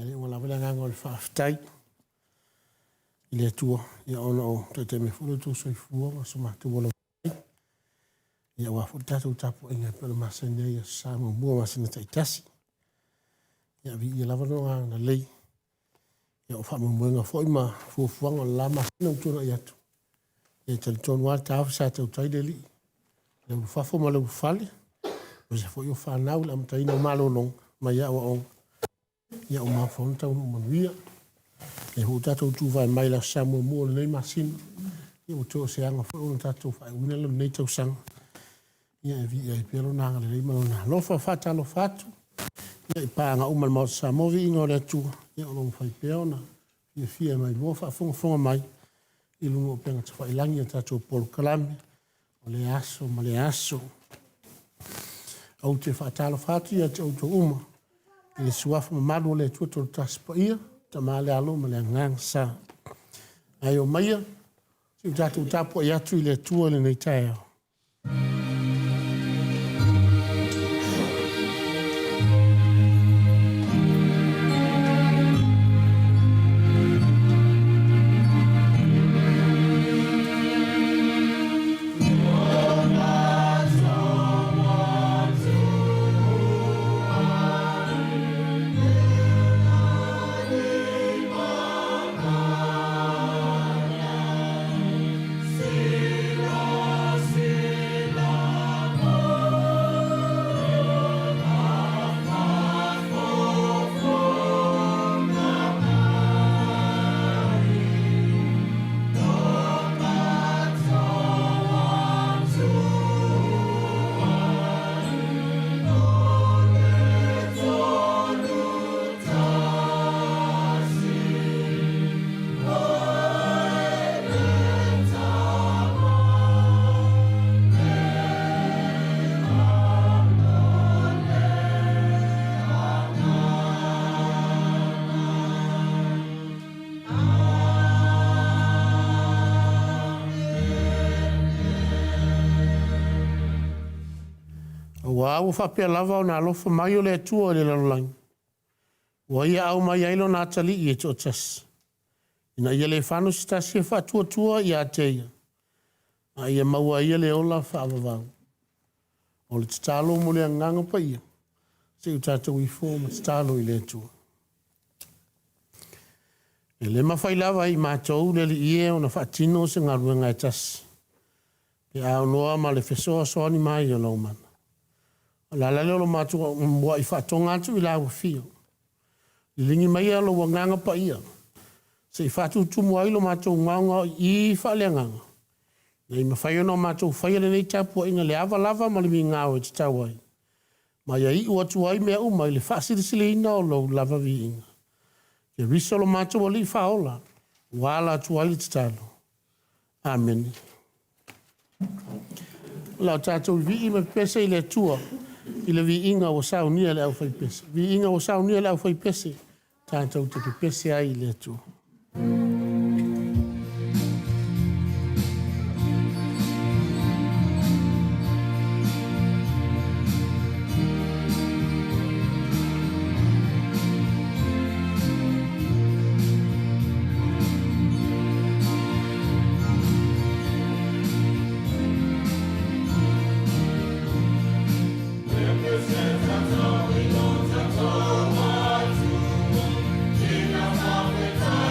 le ngala vela nganga le whaftai. I le tua, ia ona o te me fulu tu soi fua, ma suma tu wala vai. Ia wafu tatu tapu inga pela masanya ia sama mua masina taitasi. Ia vi ia lava no nganga lei. Ia o whamu mwenga fo ima fuafuanga la masina utuna iatu. Ia tali tonu wale taafu sa tau taideli. Ia ufafo ma le ufale. Ia fo iyo whanau la mtaina malolong, ma ia wa onga. Ia o mafonu tau manuia. Ia hu tatou tu vai mai la Samoa mua le nei masina. Ia o tō se anga whaona tatou whai wina le nei tau sanga. Ia e vi ia i pero nanga le rei malona. Lofa whata lo fatu. Ia i pāanga umal Maota Samoa vi ingo le atua. Ia o longu whai peona. Ia fia mai mua whafonga mai. I lungo penga te whai langi a tatou polo kalame. O le aso, ma le aso. Au te whata lo fatu ia te auto uma. I le suafa ma malu le atua tolo taspa ia. Ta male alo ma le ngang sa. Ai o maia. Si tatou tapu i atu i le atua le nei tae au. Wa u fa pe lava o na alofa mai o le atua o le lalolangi. Wa ia au mai ailo na atali i e chotas. Ina ia le whanu si tasi e whatua tua i a teia. A ia maua ia le ola whaavavau. O le tatalo mo le nganga pa ia. Se u tatou i fō ma tatalo i le atua. E le mawhai lava i mātou le li ie o na whaatino se ngā ruenga e tasi. Pe au noa ma le whesoa soani mai o lau mana. La leo lo matua mwa i whatonga atu i lawa fio. I lingi mai alo wa nganga pa ia. Se i whatu tumu ai lo matua nganga i whalea nganga. Nei mawhai ono matua whaiale nei tapua inga le awa lava ma le mi ngāo e te tawai. Ma ia i uatu ai mea uma i le whasirisile ina o lo lava vi inga. Ke risa lo matua li whaola. Wala atu ai le te talo. Amen. Lau tātou vi i me pese i le tua. I le vi inga o saunia le au whai pese. Vi inga o saunia le au whai pese. Tātou te pese ai le tua. Time.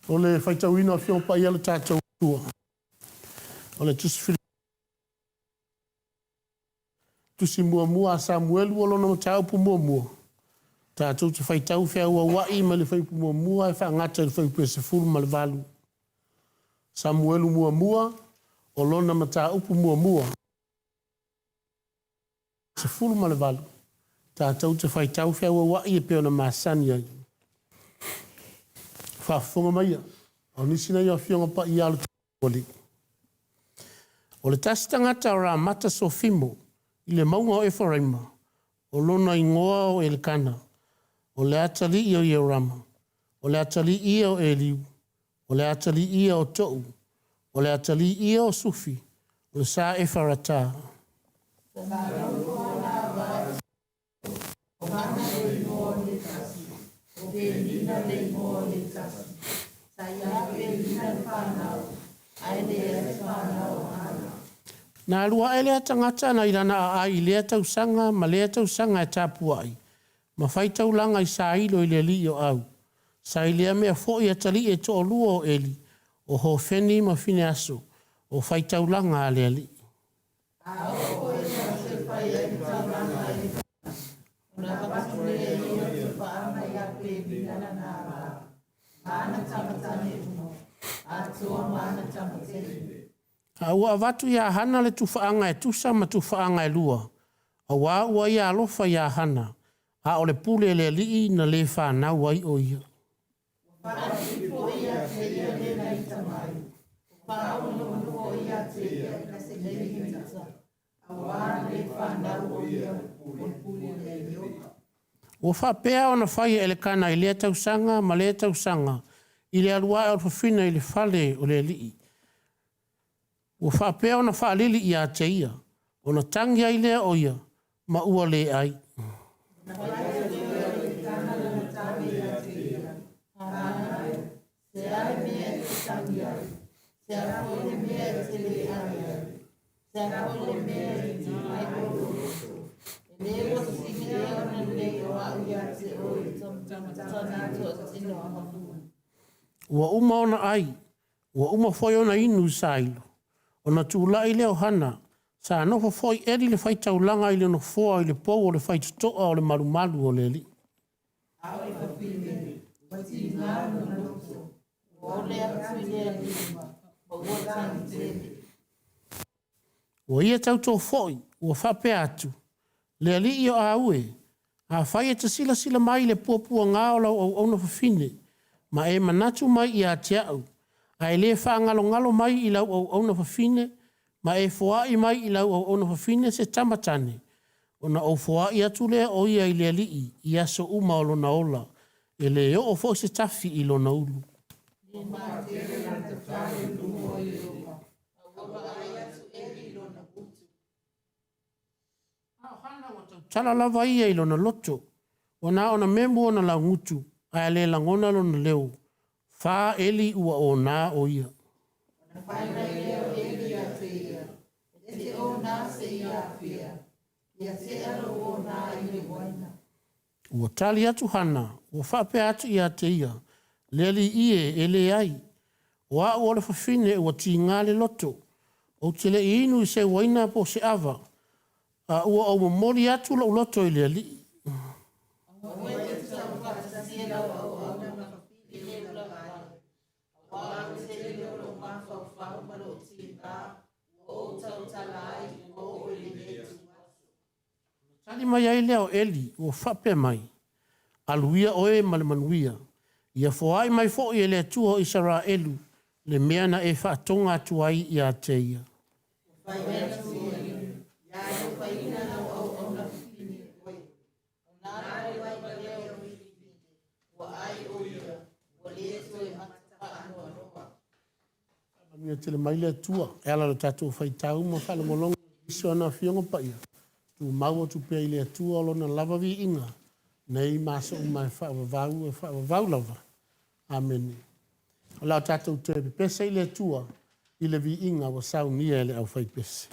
O le whaitauina o whio pa ia le tātou tua. O le tusi mua a Samuelu o lona matau pu mua. Tātou te whaitau whia ua wai ma le whaipu mua e whaangata le whaipu e se fulu ma le valu. Samuelu mua o lona matau pu mua. Se fulu ma le valu. Tātou te whaitau whia ua wai e peo na masani ai. Whaafonga maia. O nisina ia whionga pa i alu tōli. O le tasi tangata o rā mata so fimo. I le maunga o Efraima. O lona ingoa o Elkana. O le atali i o Ierama. O le atali i o Eliu. O le atali i o Tou. O le atali i o Sufi. O le sa Efarata. Na lua e lea tangata na irana a i lea tausanga ma lea tausanga e tāpua ai. Ma whai taulanga i sa ilo i le li o au. Sa i lea mea fo i atali e to o lua o eli. O ho feni ma fine aso. O whai taulanga a lea li. A ua watu ia hana le tufaanga e tusa ma tufaanga e lua. A wā ua ia alofa ia hana. A o le pule le lii na le whanau wai o ia. Ua whapea o na whai e le kana i lea tausanga ma lea tausanga. I le alua o whawhina i le whale o le lii. Ua whapea o na whaalili i a te ia. O na tangi ai lea o ia. Ma ua le ai. Ua uma ona ai. Ua uma foi ona inu sailo. Ona tūlai leo hana. Sa nofo foi eri le whai taulanga i le no foa i le pou o le whai tutoa o le marumalu o le li. Ua ia tauto foi, ua whape atu. Le li i o a ue. A whai e ta sila mai le puapua ngā o lau au na whawhine. Ma e manatu mai i a te au. A e le whaangalo mai i lau au na whawhine. Ma e foai mai i lau au na whawhine se tamatane. O na au foai atu lea o ia i le li i aso uma o lona ola. E le o fo se tafi i lona ulu. Tala lava ia i lona loto. O na ona memu ona la ngutu. A le langona lona leo. Fa eli ua o na o ia. Ua tali atu hana. Ua whape atu i a te ia. Leli ie e le ai. Ua ua le whawhine ua ti ngale loto. O te le inu i se waina po se ava. Ua au mamori atu lau loto i le li. Tali mai ai leo eli, ua whape mai. Aluia oe ma le manuia. Ia foai mai fo i le atua i sara elu. Le mea na e whaatonga atu ai i a te ia. Mia tele mai le atua. E ala lo tatou whaitau ma whalangolonga. Iso ana whionga pa ia. Tu maua tu pia i le atua lona lava vi inga. Nei masa umai whaavavau lava. Amen. Olau tatou te pesa i le atua. I le vi inga wa sau nia ele au whai pesa.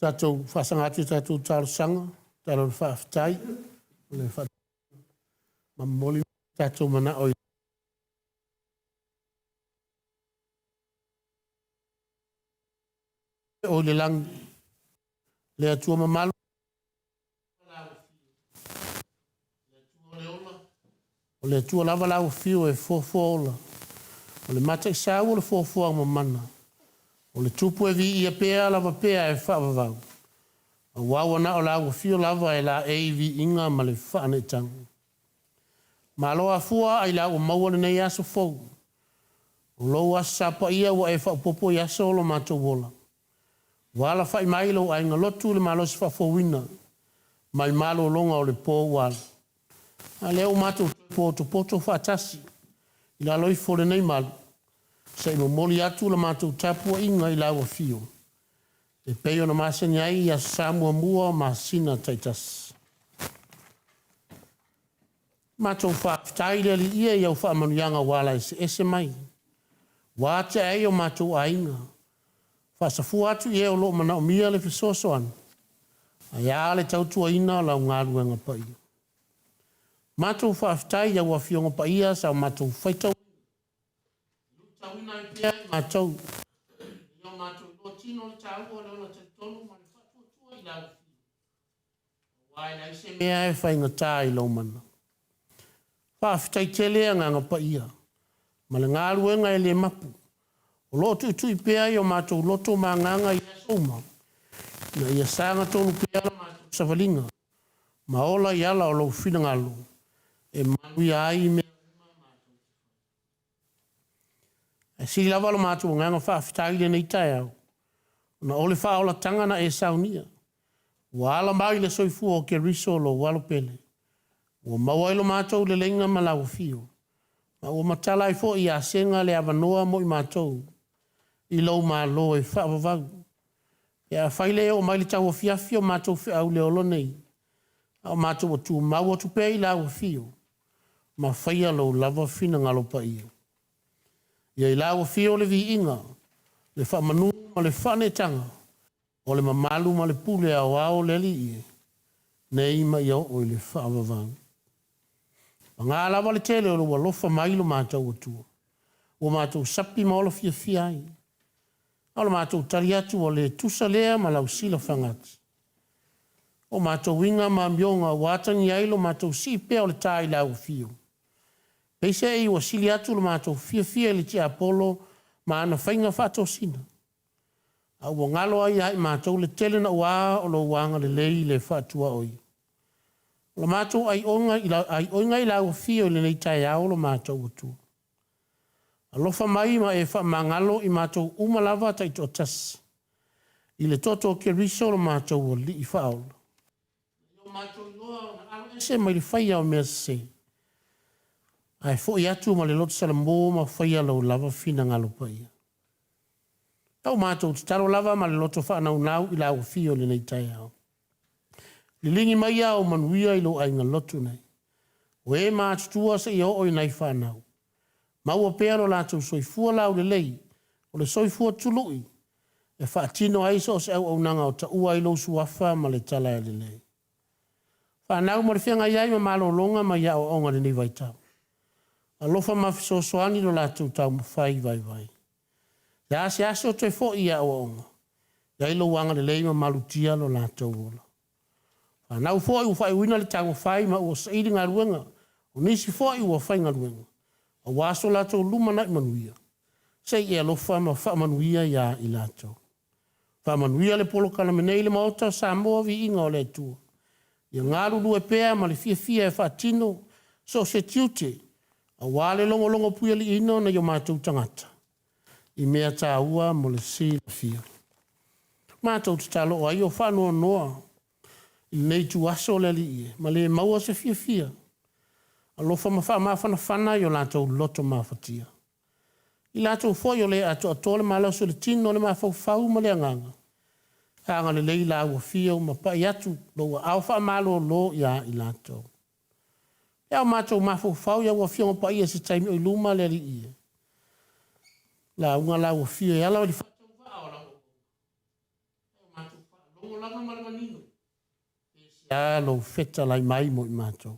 Tātou whasangati tātou tāro sanga, tāro whaafitai, le whaafitai, mamoli tātou mana oi. O le lang, le atua mamalu, o le atua lava lau fio e fofola, o le mata isa o le fofoa mamana, o le tupu e vi ia pea lava pea e whaavavau. A wawa na o lau fio lava e la e vi inga ma le whaane tangu. Ma loa fua ai lau maua nei aso fau. O loa sapa ia wa e whaupopo i aso o lo mato wola. Wala whai mailo ai ngalotu le malo si whafowina. Mai malo longa o le pō wala. A leo mato poto poto whatasi. I la loi fore nei malo. Sa imo moli atu le mato tapua inga i lau fio. E peo na masani ai ia Samoa mua masina taitas. Mato whaafitai le li ia iau whaamanuianga wala ese mai. Wāte ai o mato ainga. Whaasafu atu i eo lo mana o mia le fisosoan. A ia le tautua ina lau ngāruenga pai. Mato whaafitai iau a fionga paia sa mato whaitau. Lutawina i pia mato. Iau mato tino le tāua le ona te tonu ma le whatuatua i lau fio. Wai lai se mea e whainga tā i lau mana. Whaafitai telea nganga paia. Ma le ngāruenga e le mapu. O loto i tui pea i o mātou loto mā nganga i asoma. Na ia sanga tonu pea la mātou savalinga. Ma ola i ala o lau whina ngalo. E manui ai mea mātou. E si lava lo mātou nganga whaafitai le nei tai au. Na ole whaola tangana e saunia. Wala mai le soifua o ke riso lo walo pele. Ua mawailo mātou le lenga malau fio. Ma ua matala i fo i a senga le avanoa mo i mātou. I lau mā lo e whaavavau. E a whaile o mai le tau o fiafio mātou whi au le olo nei. Au mātou o tu mau o tu pēi lau fio. Ma whaia lo lava fina ngalo pa ia. Ia i lau fio le vi inga. Le whaamanu ma le whanetanga. O le mamalu ma le pule au au le li ie. Nei ma iau o le whaavavau. Ngā lava le tele o lo lofa mailo mātou o tua. O mātou sapi ma olo fia fia ai. O lo mātou tari atu o le tusa lea ma lau sila whangati. O mātou winga ma mionga wātangi ailo mātou si pea o le tai lau fio. Peise e o sili atu lo mātou fia fia le tia apolo ma ana whainga whato sina. A ua ngalo ai ai mātou le tele na ua o lo wanga le lei le whatua oi. O mātou ai oinga i lau fio le nei tai au lo mātou o tua. Alofa mai ma e wha mangalo i mātou umalava tai to tas. I le toto ke riso lo mātou o li i whaola. O mātou loa na alo ese mai le whaia o mea se. Ai fo i atu ma le loto salambo ma whaia lau lava fina ngalo paia. Tau mātou te taro lava ma le loto whanau nau i lau fio le nei tai au. Le lingi mai au manuia i lo ainga loto nei. O e mātutua se i o i nei whanau. Maua pea lo lātou soifua lau le lei, o le soifua tului, e whaatino aiso o se au nanga o ta ua i lo suafa ma le tala e le lei. Whanau ma le whianga iai ma malo longa ma ia o onga le ni vaitau. Alofa ma fisosoani lo lātou tau ma whai vai vai. Ia se ase o te fo ia o onga. Ia ilo wanga le lei ma malutia lo lātou ola. Whanau fo i whai wina le tau whai ma ua sairi ngā ruenga, o nisi fo i ua whai ngā ruenga. A waso lato luma na manuia. Sei e alofa ma wha manuia ia i lato. Wha manuia le polo kana menei le Maota Samoa Viiga o le Atua. Ia ngaru lue pea ma le fia fia e whaatino so se tiute. A wale longo longo puia li ino na yo mātou tangata. I mea tā ua mo le si la fia. Mātou te talo o ai o whanua noa. I nei tu aso le li ie. Ma le maua se fia fia. Alofa ma whana i o lātou loto mawhatia. I lātou fwoi o le ato atole ma lau so le tino le mawhau ma le anganga. Hanga le lei lau a fio ma pai atu lo a au wha malo lo ia i lātou. Iau mātou mawhau ia ua fio ma pai e se taimi o luma le li ia. La unga lau a fio e ala o li whatau wha o lau. Mātou wha longo lo feta lai mai mo i mātou.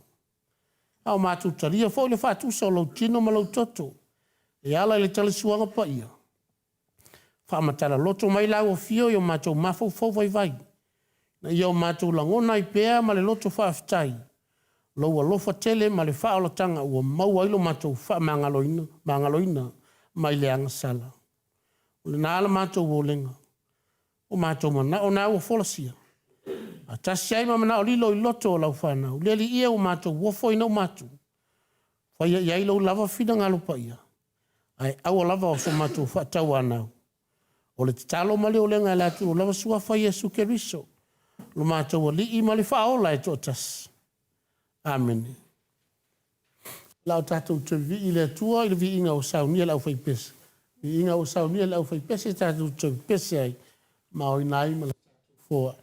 Au mātou talia fo le whātusa o lau tino ma lau toto. E ala le tale suanga pa ia. Whaamatara loto mai lau o fio i o mātou mafau fau vai vai. Na ia o mātou langona i pēa ma le loto whaafitai. Lau a lofa tele ma le whaolatanga ua maua ilo mātou wha mangaloina mai le anga sala. O le nāla mātou o lenga. O mātou mana o nā ua folasia. A tasi ai mamana o lilo i loto o lau whanau. Leli ia o mātou wofo i nau mātou. Whaia iai lau lava whina ngalo pa ia. Ai awa lava o so mātou whaatau anau. O le talo mali o lenga la tu o lava sua whaia su ke riso. Lo mātou o li i mali whaola e tō tas. Amen. Lau tātou te vi i le tua i le vi inga o saunia lau whai pese. Vi inga o saunia lau whai pese tātou te pese ai. Ma o inai ma la fōa.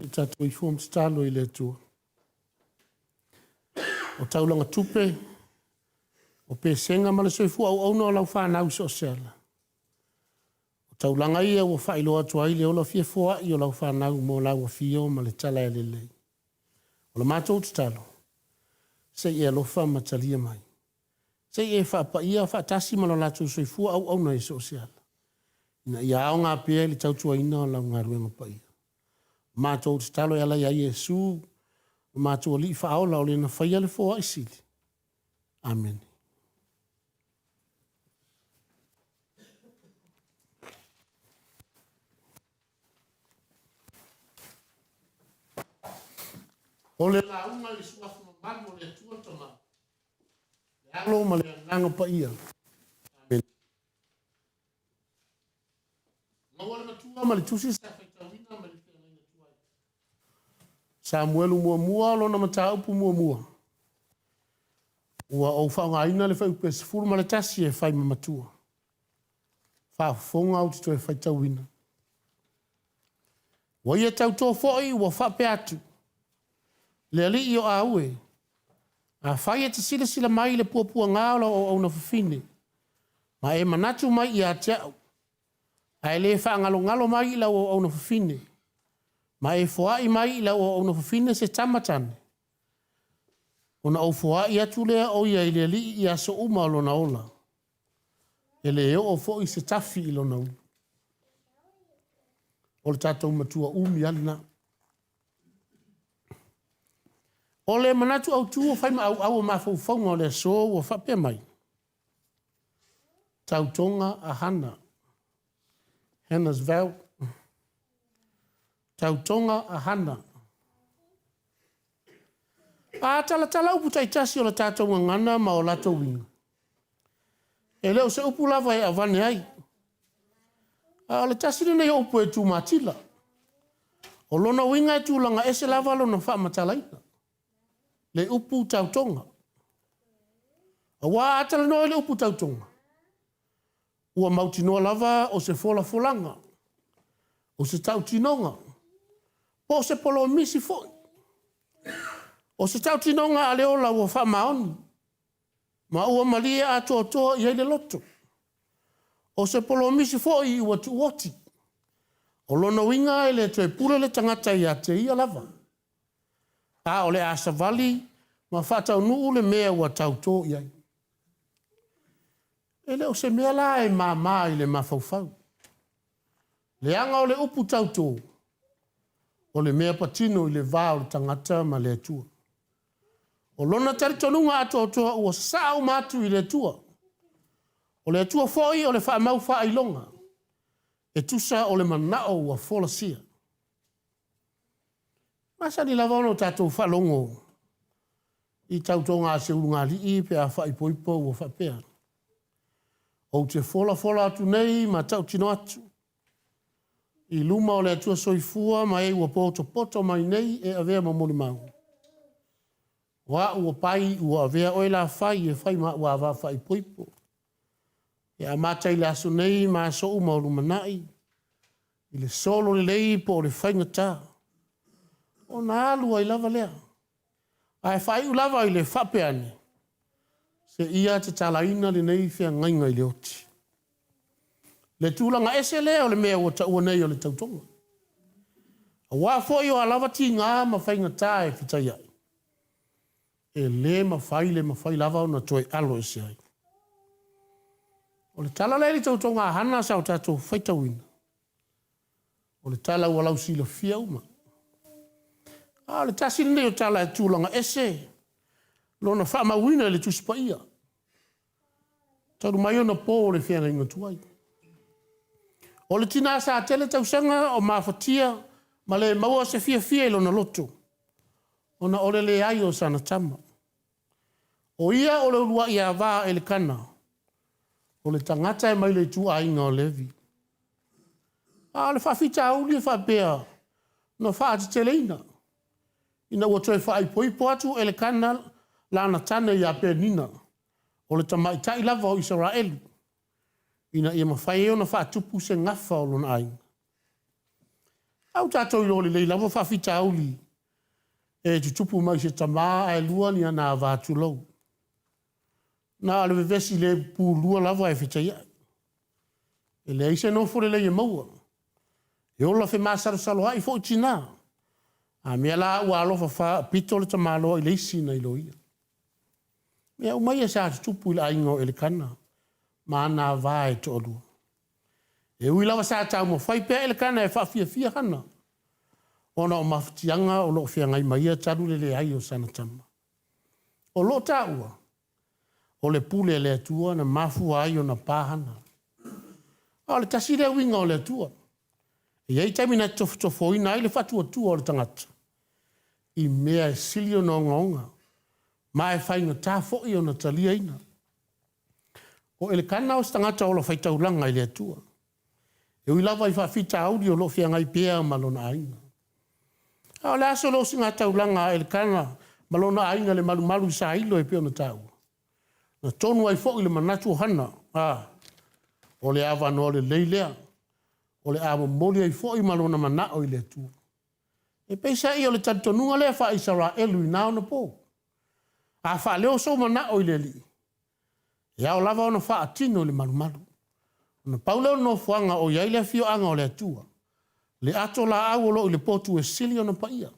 E tātou I fuam stalo I le tua. O taulanga tupe, o pe senga ma le soifua au no lau whanau so sela. O taulanga ia o whailo atua I le ola fia fua I o lau whanau mo lau a fio ma le tala e lelei. O la mātou talo, se ia lofa matalia mai. Se ia whapa ia whatasi ma lo lātou soifua au na e so sela. Ina ia ao ngā pia li tautua ina o lau ngā ruenga pa ia. Mātou talo e ala ia Iesu, mātou li whaola o le na whaia le fōa isili. Amen. O le launga I suafu ma mago le tua tama. Le alo ma le nanga pa ia. Amen. Maua le matua ma le tusi sa whaitawina ma le whiangaina tuai. Samuelu mua lo na mata upu mua. Ua o whaungaina le whai upesi furu ma le tasi e whai mamatua. Whafonga au tito e whaitawina. Wa ia tau tō fōi ua whape atu. Le ali I o aue. A whai e te sila mai le puapua ngāola o au na whawhine. Ma e manatu mai I a te au. A e le whaangalo mai I lau o au na whawhine. Ma e whaai mai I lau o au na whawhine se tamatane. O na au whaai atu lea o ia I le ali I a so uma lo na ola. E le o fo I se tafi I lo na ulu. O le tātou matua umi alina. O le manatu au tua whai ma au mawhauwhaunga o le so o whapea mai. Tautonga a hana. Hannah's vow. Tautonga a hana. A tala upu taitasi o la tātou ngana ma o lato winga. E leo se upu lava e avane ai. A le tasi nene e upu e tu matila. O lona winga e tu langa ese lava lona wha matalaina. Le upu tautonga. A wā atala noe le upu tautonga. Ua mautinoa lava o se folanga. O se tautinonga. Po se polo misi foi. O se tautinonga a leola ua wha maoni. Ma ua malia a toa I le loto. O se polo misi foi ua tuoti. O lona winga e le toe pule le tangata I a te ia lava. A o le asavali ma whatau nuu le mea ua tauto iai. E leo se mea la e mama I le mawhauwhau. Le anga o le upu tauto. O le mea patino I le vā o le tangata ma le atua. O lona taritonunga atoa ua sao matu I le atua. O le atua foi o le whaamau whailonga. E tusa o le manao ua folasia. Masa ni lava ono tātou whalongo. I tautonga se urunga li pe a whaipoipo ua whapea. O te fola atu nei ma tau tino atu. I luma o le atua soifua ma e ua poto mai nei e avea ma moli mau. Wa ua pai ua avea oe la whai e whai ma ua ava whaipoipo. E a matai le aso nei ma so uma o lumanai. I le solo le lei po le whaingata. O na alua I lava lea. Ai whai u lava I le whapeane. Se ia te talaina le nei whia ngainga I le oti. Le tūlanga ese lea o le mea ua taua nei o le tautonga. A wā fōi o a lava ti ngā ma whaingata e whitai ai. E le ma whai lava o na toi alo ese ai. O le tala le tautonga a hana sa o tātou whaitawina. O le tala ua lau sila fia uma. A le tasi nei o tala e tūlanga ese. Lona whaamawina le tuspa ia. Tauru mai ona pō o le whianga inga tuai. O le tina sa tele tausanga o mawhatia ma le maua se fia lona loto. Ona ole le ai o sana tama. O ia o le urua ia vā e le kana. O le tangata e mai le tu a inga o levi. A le whawhita auli e whapea. No whaati teleina. Ina ua toi whaipoipo atu e le kana lana tane ia pēr nina. O le tamaitai lava o Israelu. Ina ia mawhai eo na whaatupu se ngafa o lona ai. Au tātou ilo le leila, wa whawhita auli. E tutupu mai se tamā e lua ni ana vātu lau. Nā ale vesi le pūlua lava e whita ia. E le eise no fore le ia maua. E ola whi māsaro salo hai fo tina. A mea la ua alofa wha pito le tamāloa i le isi na ilo ia. Mea umai e sa tutupu ila ingo ele kana. Ma ana vā e to olua. E ui lawa sa tau mo whai pia ele kana e whawhia fia hana. Ona o mawhitianga o lo whia ngai maia taru le ai o sana tama. O lo taua. O le pule le atua na mafu ai o na pāhana. O le tasire winga o le atua. E iei taimina tofo ina ai le whatua tua o le tangata. I mea e sili o na onga. Ma e whainga tā fo'i o na talia ina. O ele kana o stangata o lo whaitaulanga i le atua. E ui lava i whawhita auri o lo whia ngai pēa malona aina. O le aso lo singa taulanga ele kana malona aina le malu i sa ilo e pēo na tau. Na tonu ai fo'i le manatu hana. O le awa no le leilea. O le awa moli ai fo'i malona manao i le atua. E peisa i o le tatonunga lea wha isara elu i nao na pō. A wha leo so manao i le li. E au lava ona wha atino le malu. Na pauleo no fuanga o iai le fio anga o le atua. Le ato la au o lo i le potu e sili o na paia.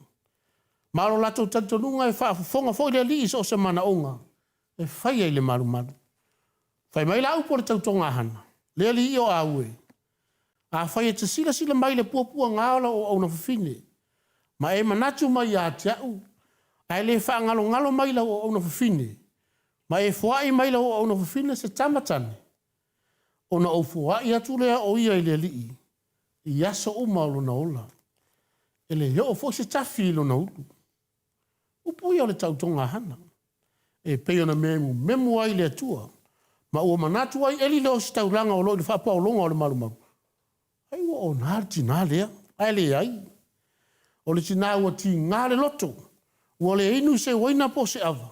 Maro lato tatonunga e wha fonga foi le li so se mana onga. E whai ai le malu. Whai mai la au po le tautonga hana. Le li i o aue. A whai e te sila mai le puapua ngaola o au na fafine. Ma e manatu mai a te au. Ai le wha ngalo mai la o au na fafine. Ma e fuai mai la o au na fafine se tamatane. O na o fuai atu lea o ia i le li. I aso o maolo na ola. E le heo fo se tafi ilo na ulu. Upu ia le tautonga hana. E peo na memu ai le atua. Ma ua manatu ai eli leo si taulanga o lo i whapa o longa o le malu. Ai ua o nāre tina lea. Ai le ai. O le tina ua ti ngāre loto. Ua le inu se waina po se ava.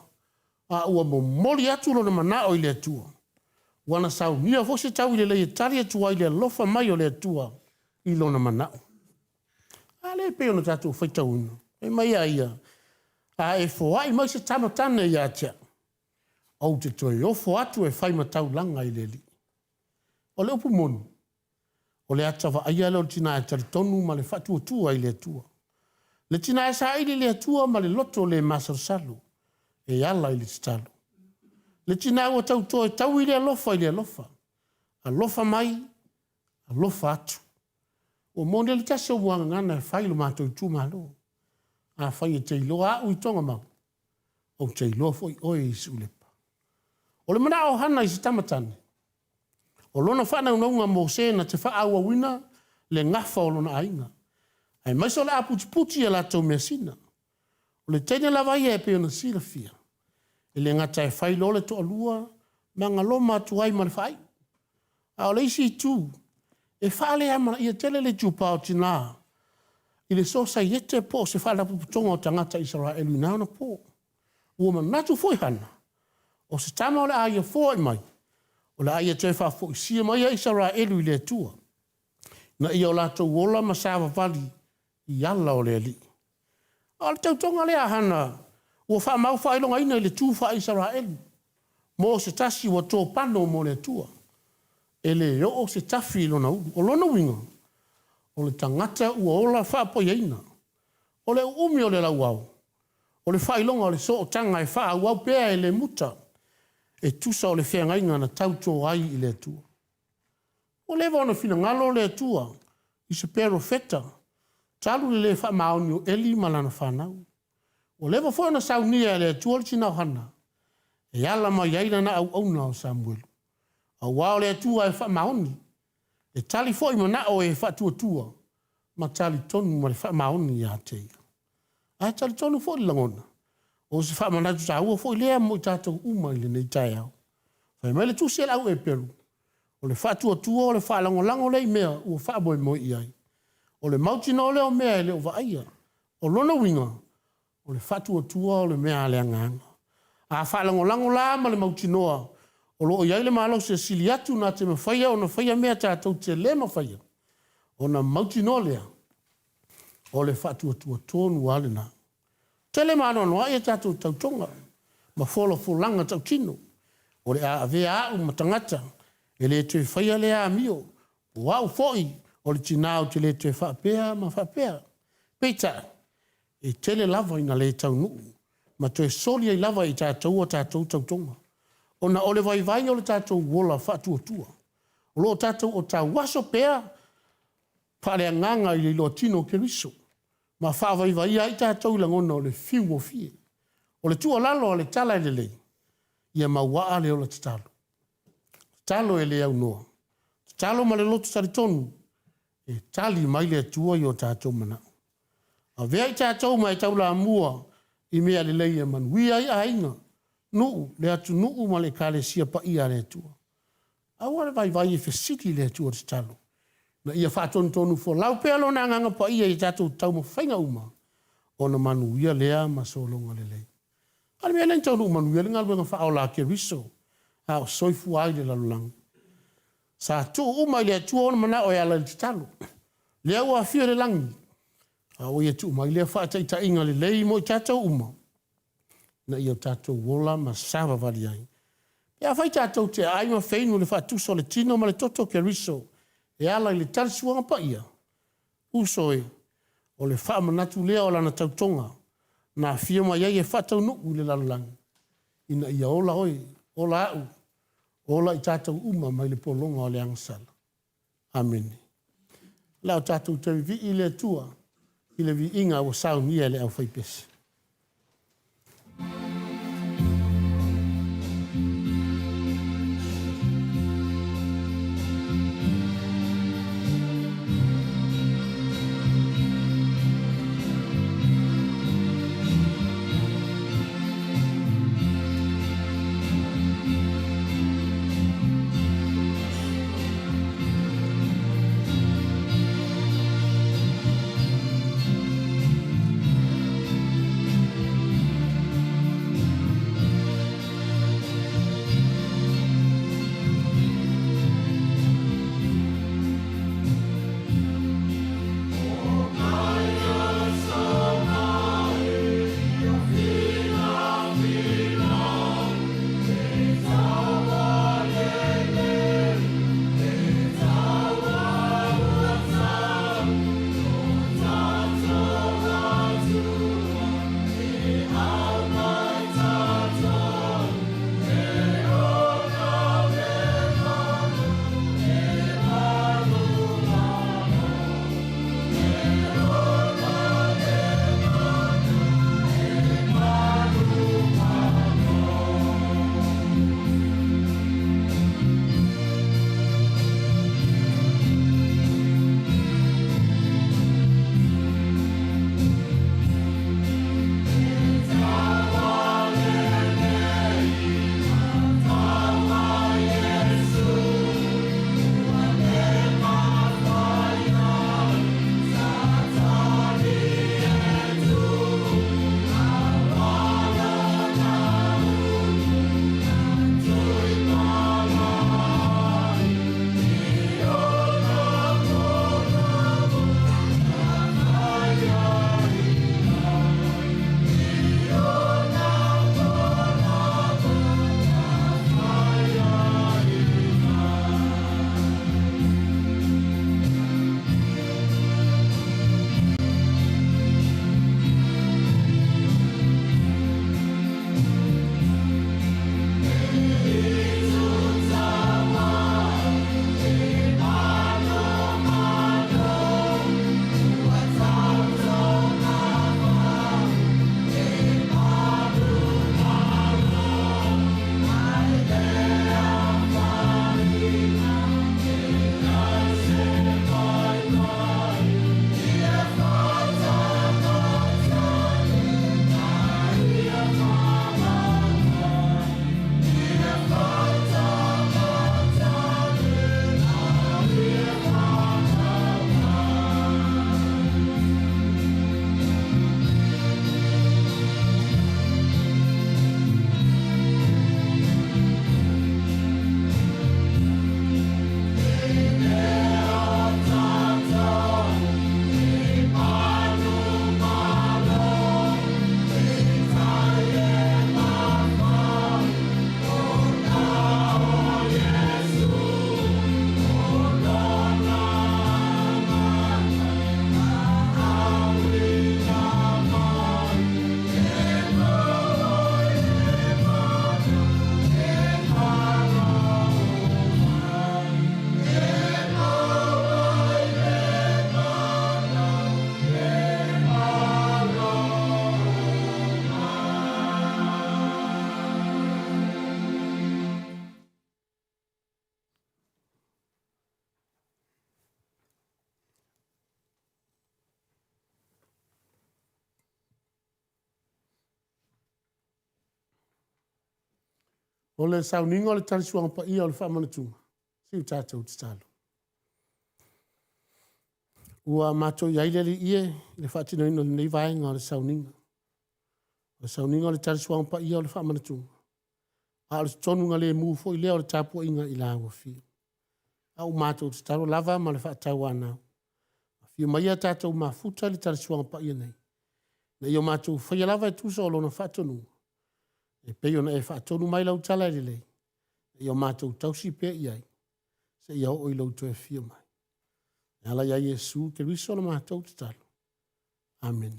A ua mo moli atu lo na mana o i le atua. Wana sau nia fo se tau i le le tali atua i le lofa mai o le atua. I lo na mana. A le peo na tatu whaita unu. E mai ia. A e foai mai se tamatane ia tia. Au te toi ofo atu e whai matau langa i le li. O le upu monu. O le atawa aia leo tina e tari tonu ma le whatu atua i le atua. Le tina e sa ili le atua ma le loto le masarsalo. E ala i le titalo. Le tina ua tau toi tau i le alofa i le alofa. Alofa mai, alofa atu. O mone le tase o wanga ngana e whai lo mātou i tūmalo. A whai e te iloa au i tonga mau. O te iloa foi oe i sulepa. O le mana o hana i si tamatane. O lona whana unga mo se na te wha aua wina le ngafa o lona ainga. Ai maiso le aputi e la tau mea sina. O le tene lava ia e peo na sila fia. E le ngata e whai lo le to alua ma ngaloma tuai ma le whai. A o le isi tu. E whale ama ia tele le tupao tina. I le sosa iete po se whala puputonga o tangata Israelu inauna po. Ua manatu foi hana. O se tama o le aia foi mai. O le aia te whafo i sia mai a Israelu i le tua. Na ia o lato wola ma sawa vali i ala o le ali. O le tautonga lea hana. Ua wha mau whailonga ina i le tu wha Israelu. Mo se tasi wa tō pano mo le tua. E le o se tafi lona ulu. O lona winga. O le tangata ua ola whaapo iaina. O le umi o le lauau. O le whailonga o le so o tanga e wha au pēa e le muta. E tusa o le whengainga na tauto ai i le atua. O le wana whina ngalo le atua. I se pero feta. Talu le wha maoni o eli malana whanau. O le wa na saunia le atua le tina hana. E ala mai aina na au auna o Samuelu. A wao le atua e wha maoni. E tali foi mana o e wha tua. Ma tali tonu ma le wha maoni ia teia. A tali tonu foi langona. O se wha manatu ta ua foi lea mo i tātou uma i le nei tai au. Whai mai le tu se lau e peru. O le wha tua o le wha lango le mea ua wha boi mo i ai. O le mautina o leo mea e leo wa aia. O lona winga. O le wha tua o le mea le anganga. A wha lango la ma le mautinoa. O lo iai le malo se sili atu na te mawhaia o na whaia mea tātou te le mawhaia. O na mautinoa lea. o le whaatua tonu ale na. Tele mano noa e tātou tautonga, ma wholo fulanga tau tino, o le a vea au matangata, e le tue whaia le a mio, wau foi, o le tinao te le tue whaapea ma whaapea. Peita, e tele lava ina le tau nuu, ma tue soli ai lava i tātou o tātou tautonga. O na ole vai o le tātou wola whaatua. O lo tātou o tā waso pea, pare nganga i lo tino ke riso. Ma whaavai ai tātou langona o le fiu o fie. O le tua lalo o le tala e le lei. Ia maua le o le tatalo. Talo e le au noa. Talo ma le loto taritonu. E tali mai le tua i o tātou mana. A vea i tātou mai tau la mua i mea le lei e manui ai a inga. Nuu, le atu nuu ma le kale sia pa ia le tua. Awale vai e fesiti le tua te talo. Na ia whaatonu fo lau pea lo na nganga pa ia i tātou tau mo whainga uma. O na manu ia lea ma solonga le lei. Ale mea len tau manu ia lenga luenga whaola ke riso. A o soifu ai le lalulang. Sa tu uma i le tua ona mana o e ala le talo. Lea ua fio le langi. A o ia tu uma i lea whaatai inga le lei mo i tātou uma. Na ia tātou wola ma sawa vali ai. Ia whai tātou te aima whainu le whaatuso le tino ma le toto ke riso. E ala i le tarisuanga pa ia. Uso e, o le whaamanatu lea o lana tautonga. Nā whia mai ai e whatau nuku le lalulangi. Ina ia ola oi, ola au. Ola i tātou uma mai le polonga o le angasala. Amen. Lao tātou te vi i le tua. I le vi inga o saungia le au whaipesi. O le sauninga o le tarisuanga pa ia o le whaamanatunga. Si u tātou te talo. Ua mātou iaileri ie, le whaatino ino le nei vaenga o le sauninga. Le sauninga o le tarisuanga pa ia o le whaamanatunga. A o le tonunga le mufo i lea o le tāpua inga i la ua fia. A u mātou te talo lava ma le whaatau anau. Fia mai a tātou mafuta le tarisuanga pa ia nei. Na i o mātou whaia lava e tusa o lona whaatonunga. E peo na e whaatonu mai lau tala e lelei. I o mātou tausi pe iai. Se i au oi lau to e fia mai. E ala ia Yesu ke riso na mātou te talo. Amen.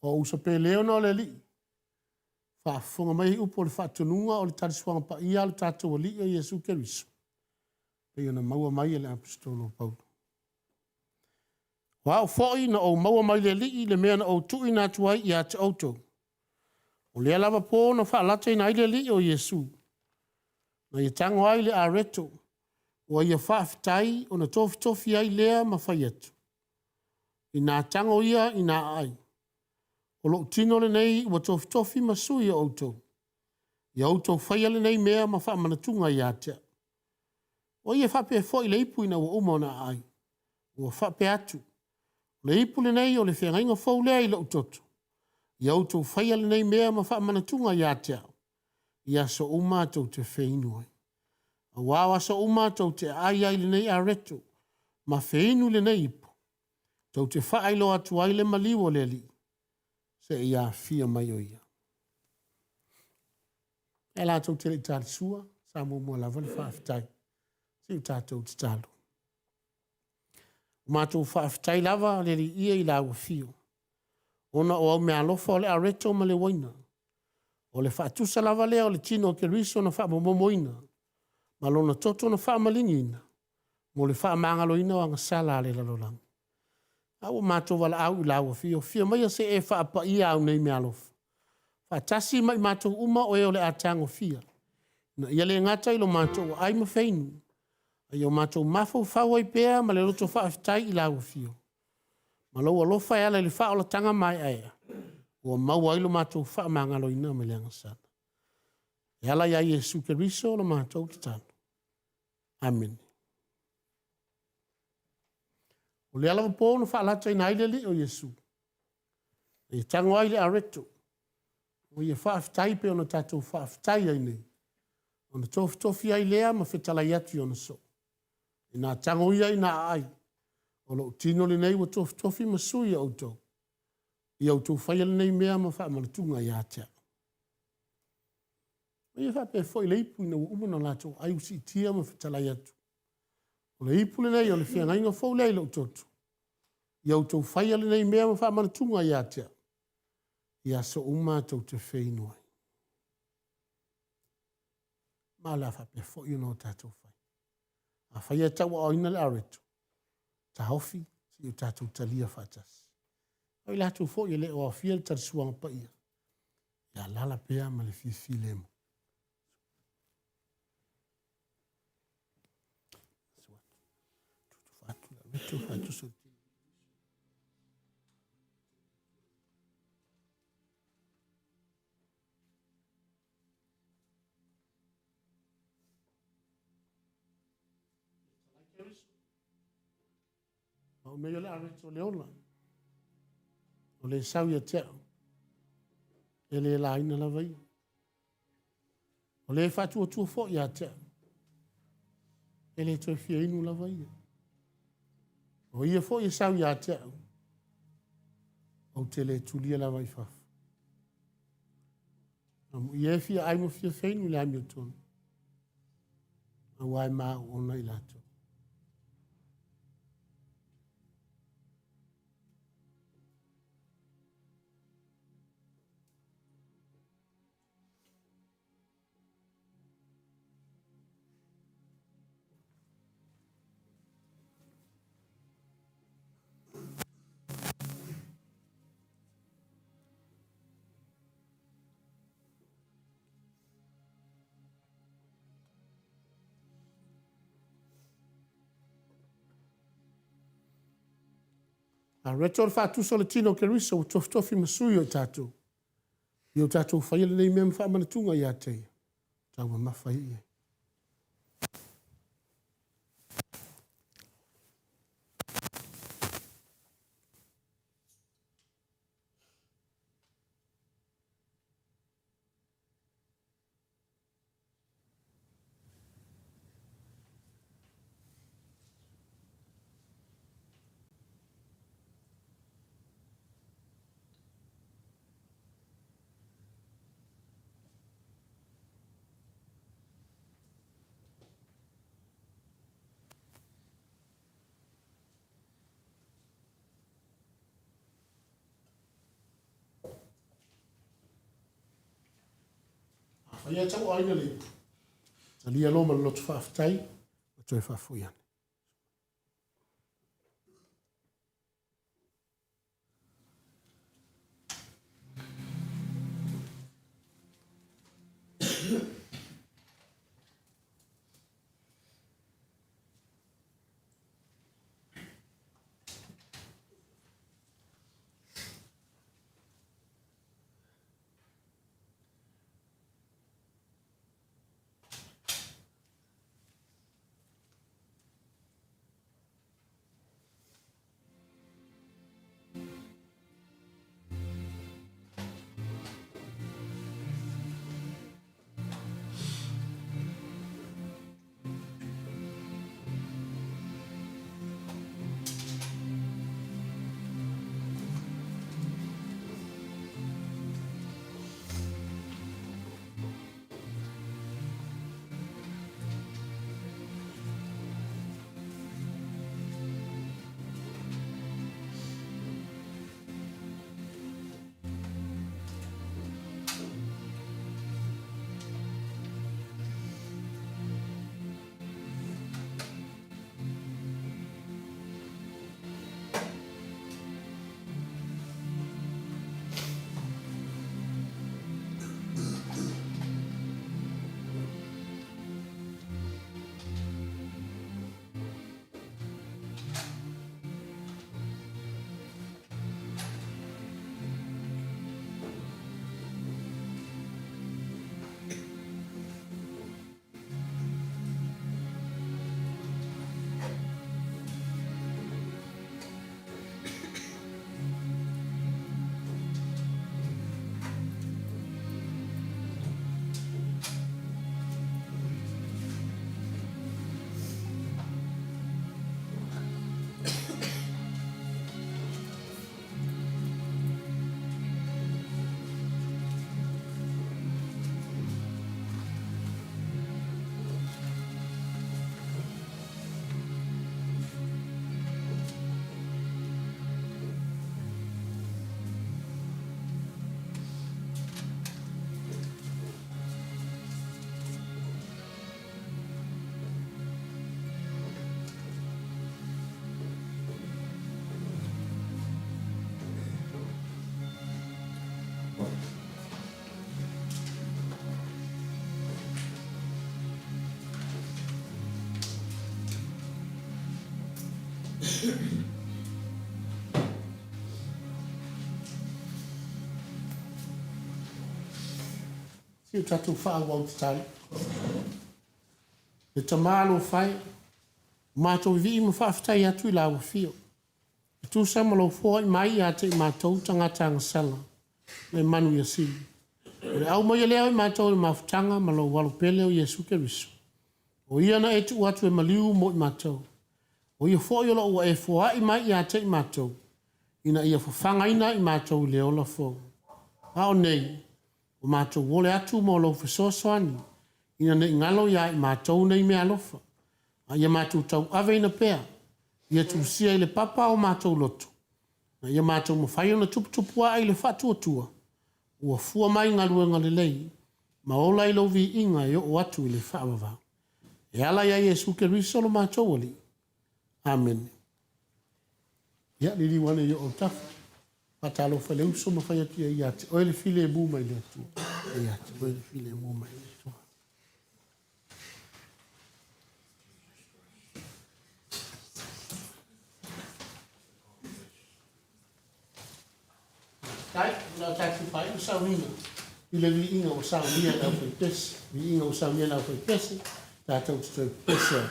O usa pe leo na o le li. Whaafonga mai upo le whaatonunga o le tarisuanga pa ia le tātou o li o Yesu ke riso. Peo na maua mai e le apostolo Paulo. Wao foi na o maua mai le li le mea na o tui na tuai i ate auto. O lea lava po na whaalata i na ile li o Yesu. Na i tango ai le areto. O ia whaafitai o na tofi ai lea ma whaiatu. I na tango ia i na ai. O lo tino le nei ua tofi masui o auto. I auto whaia le nei mea ma whaamanatunga i atea. O ia whape foi le ipu ina ua umona ai. Ua whape atu. Le ipu le nei o le whengainga fau lea i lau toto. I auto whaia le nei mea ma whaamanatunga i atea. Ia so umātou te whainu ai. A wawa so umātou te ai le nei a reto. Ma whainu le nei ipu. Tau te whailo atu ai le maliwo le li. Se ia fia mai o ia. E la tau te le tāri sua. Sa mua lava le whaafitai. Se tātou te talo. Mātou whaafitai lava le li ia i la ua fio. Ona o au mea alofa o le areto ma le waina. O le whaatusa lava lea o le tino o ke riso na whaamomomoina. Ma lona toto na whaamalingina. Mo le whaamangaloina o anga sala le lalolang. Au mātou wala au i la ua fio. Fia mai se e whaapa ia au nei mea alofa. Whaatasi mai mātou uma o e o le atango fia. Na ia le ngata ilo mātou ai ma whainu. Ai o mātou mafau whawai pēa ma le roto whaafitai i la ua fio. Ma lau alofa e ala li wha o la tanga mai aia. Ua mau ailo mātou wha mangalo ina me leanga sana. E ala ia Yesu ke riso la mātou ki tano. Amen. O le ala wapo na wha alata ina aile li o Yesu. E tango aile areto. O ia wha afitai pe ona tātou wha afitai ai nei. Ona tofi ai lea ma whetala iatu ona so. Ina tango ia ina ai. O lo tino le nei wa tofi masui au tau. I au tau whaia le nei mea ma wha amanatunga i atea. Ia wha pe foi le ipu ina umana lato ai usi tia ma whetala iatu. O le ipu le nei o le whiangainga fau lei lo toto. I au tau whaia le nei mea ma wha amanatunga i atea. I aso tau te whainua. Ma la wha pe foi no tātou whai. A whaia tau o ina le areto. Ta hofi, si o tātou talia whātas. Ai lātou fo i le o awhia le tarisuanga pa ia. Ia lala pēa ma le fifi lemo. Tutu whātu so ti. O mea le areto leola. O le sau ia teo. E le la ina la vai. O le fatu o tua fo ia teo. E le toi fia inu la vai. O ia fo ia sau ia teo. O te le tulia la vai faf. Ia fia ai mo fia feinu le ami o tonu. A wai maa ona i lato. A retor fa tu solo tino ke riso tofi masui o tatu. Ia o tātou whaia nei mea whaamanatunga ia te. Tau ma mawhai ia. Ia tau aina le. Talia lo man lotu whaafitai, ma toi whaafuian. Si o tātou whaawau te tali. E tamalo whai, mātou vi ima whaafitai atu I lawa whio. E tu samalo fōa I mai a te mātou tangata ngasala. Le manu ia si. Le au mai leo I mātou I mawhitanga malo walu pele o Yesu Keriso. O ia na e tu atu e maliu mo I mātou. O ia fōa iola ua e fōa I mai a te mātou. Ina ia whawhanga ina I mātou leo la fōa. Ao nei. O mātou wole atu mo lo whesosoani. Ina ne ngalo ia I mātou nei mea lofa. A ia mātou tau ave ina pea. Ia tu sia I le papa o mātou lotu. Na ia mātou mawhai ona tuputupua I le whatuatua. Ua fua mai ngaluenga le lei. Ma ola I lo vi inga I o atu I le whaamava. E ala ia Yesu Keriso lo mātou oli. Amen. Ia lili wane I o tafu. Patalo fa le uso ma fai atu ia te. Oe le file e buma I le atu. Ia te, oe le file e buma I le atu. Tai, la tatu fai, usa wina. le viiga o saunia lau faipesi viiga o saunia lau faipesi tatou te pese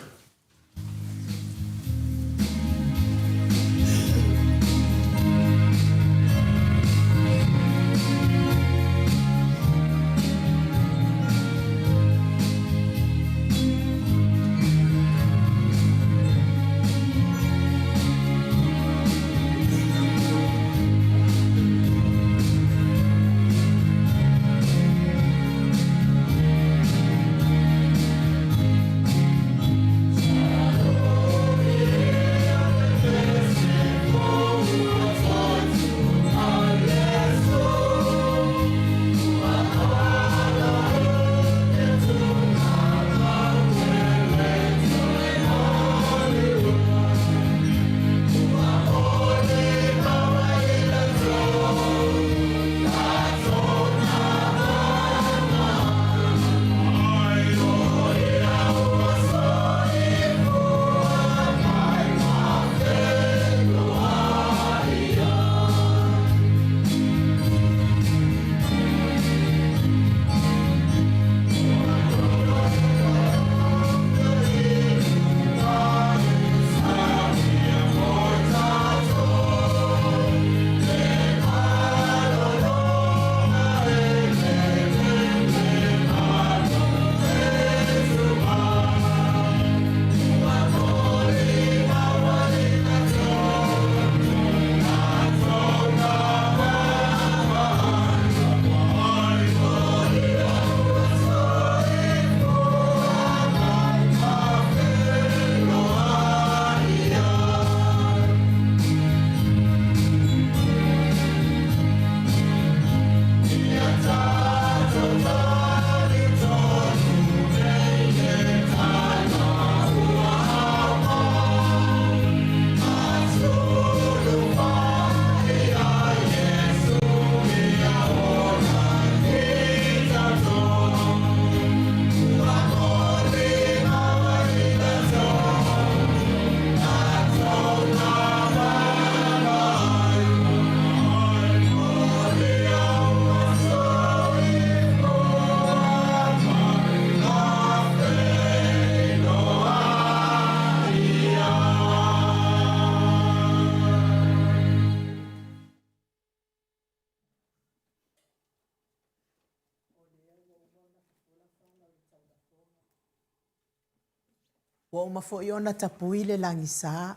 Wa mafo iona tapuile langi sa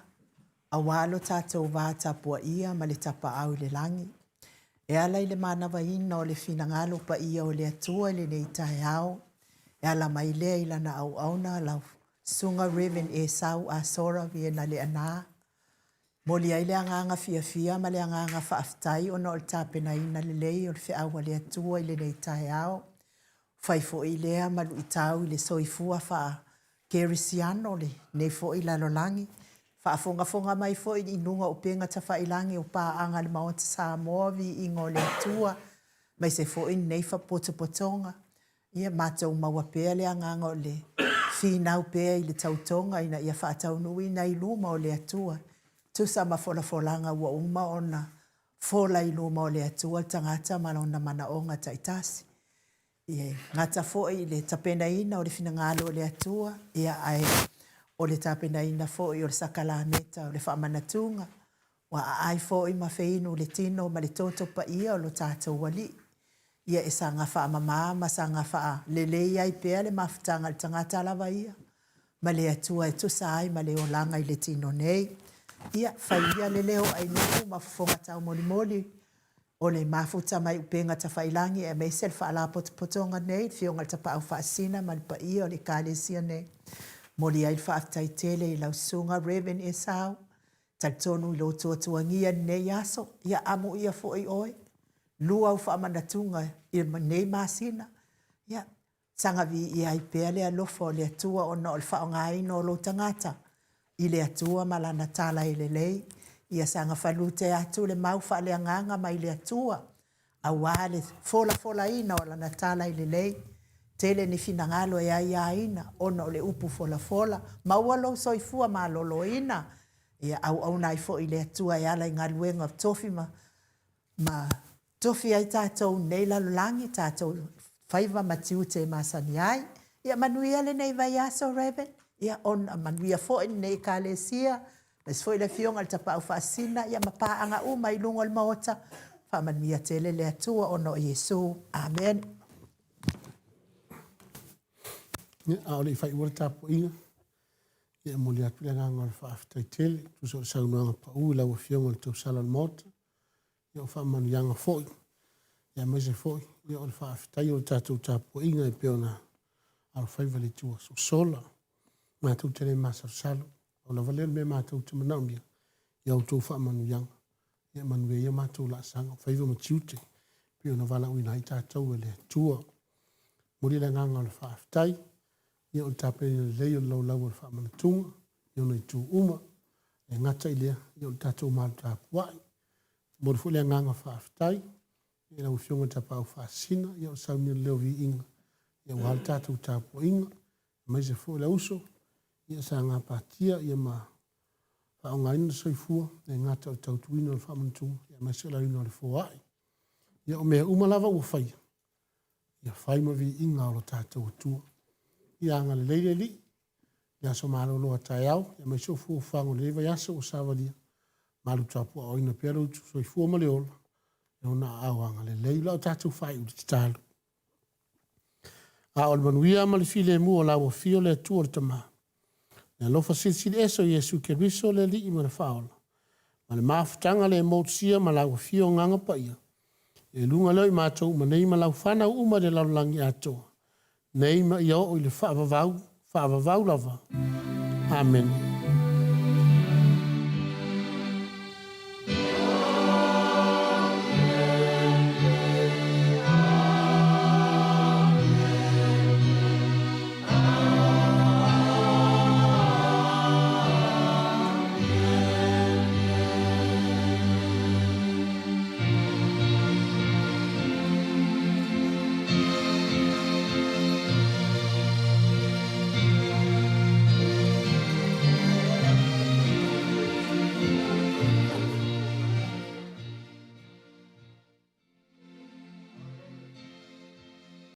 awalo tatou va tapua ia ma le tapa au le langi. E ala ile mana vaina o le finangalo pa ia o le atua le nei tae au. E ala mai lea ila na au auna lau sunga Reverend e sau a sora via na le ana. Moli ai le anganga fia ma le anganga faaftai o na o le tapena ina le lei o le fea au le atua ile nei tae au. Faifo i lea malu i tau i le soifua faa kerisiano le nei fo i lalo langi. Fonga mai fo i inunga o penga ta fa ilangi o pa anga le Maota Samoa Viiga le Atua. Mai se fo i nei fa potopotonga. Ia mātou maua pēa le anganga o le finau pēa i le tautonga ina ia whaatau nui na i luma o le Atua. Tusa ma folanga ua uma ona fola i luma o le Atua tangata malona mana o ngata itasi. Ia ngata fo i le tapena ina o le finangalo o le Atua. Ia ai o le tapena ina fo i o le sakala meta o le whaamanatunga. Wa ai fo i mawheinu le tino ma le toto pa ia o lo tātou wali. Ia e sanga whaamama ma sanga wha lelei ai pēa le mawhitanga le tangata lawa ia. Ma le Atua e tusa ai ma le o langa i le tino nei. Ia whaia le leo ai nuku ma whafonga tau moli moli. O le mafuta mai upenga ta whailangi e mei sel whaala potonga nei. Fionga ta pa au whaasina ma le pa ia o le kālesia nei. Moli ai whaaftai tele i lau sunga Reverend e sau. Taltonu i lo tuatuangia nei aso. Ia amu ia fo i oi. Lua u whaamanatunga i nei masina. Ia sanga vi i ai pēa le alofa o le Atua o na o le whaongai no lo tangata. I le Atua malana tala i le lei. Ia sanga whalute atu le mau whaale anganga mai le Atua. A wale fola ina o lana tala i le lei. Tele ni finangalo e ai ina. Ona o le upu fola. Maua lo soifua ma lolo ina. Ia au nai fo i le Atua e ala i ngā luenga tofi ma tofi ai tātou nei lalolangi, tātou whaiva matiu te masani ai. Ia manuia le nei vai aso, Reverend. Ia on manuia fo'i nei ka le sia. Mes fo'i le fionga le tapau whaasina. Ia mapaanga uma i lungo le maota. Whamanuia te le atua ono Yesu. Amen. Ia aole i whai ua tapo inga. Ia muli atu le nganga le whaafitai tele. Tuso le saunuanga pa ui lau fionga le tau sala le maota. Ia o whamanuianga fo'i. Ia maise fo'i. Ia o le whaafitai o le tātou tapo inga e peona. Al whaiva le tua so sola. Mātou tele māsar salo. O la valera me mātou te manaumia. Ia o tau whaamanuianga. Ia manue ia mātou la sanga. Whaiva matiute. Peona wala uina i tātou e le tua. Muri le nganga le whaafitai. Ia o tāpeni le leo lau lau le whaamanatunga. Ia o nei tū uma. E ngata i lea. Ia o tātou mālu tāpuai. Mori fu le nganga whaafitai. Ia lau fionga tapau whaasina. Ia o saumia leo vi inga. Ia o hal tātou tāpua inga. Mai se fu le uso. Ia sa ngā pātia. Ia ma whaonga ina soifua. E ngata o tautuina le whaamanatunga. Ia mai se lau ina le fuai. Ia o mea umalava ua whai. Ia whai ma vi inga o lo tātou atua. Ia anga le leile li. Ia so mālo loa tai au. Ia mai so fu whango le eva yasa o savalia. Malu tāpua o ina pēra utu soifua ma le ola. Ia ona au anga le leile o tātou whai uti tālu. A o le manuia ma le file mua o la ua fio le atua le tama. Ia lofa silsili eso Yesu ke riso le li ima le whaola. Ma le maafutanga le motsia ma la ua fio nganga pa ia. E lunga leo i mātou ma nei ma lau whanau uma le laulangi atoa. Nei ma ia o i le whaavavau lava. Amen.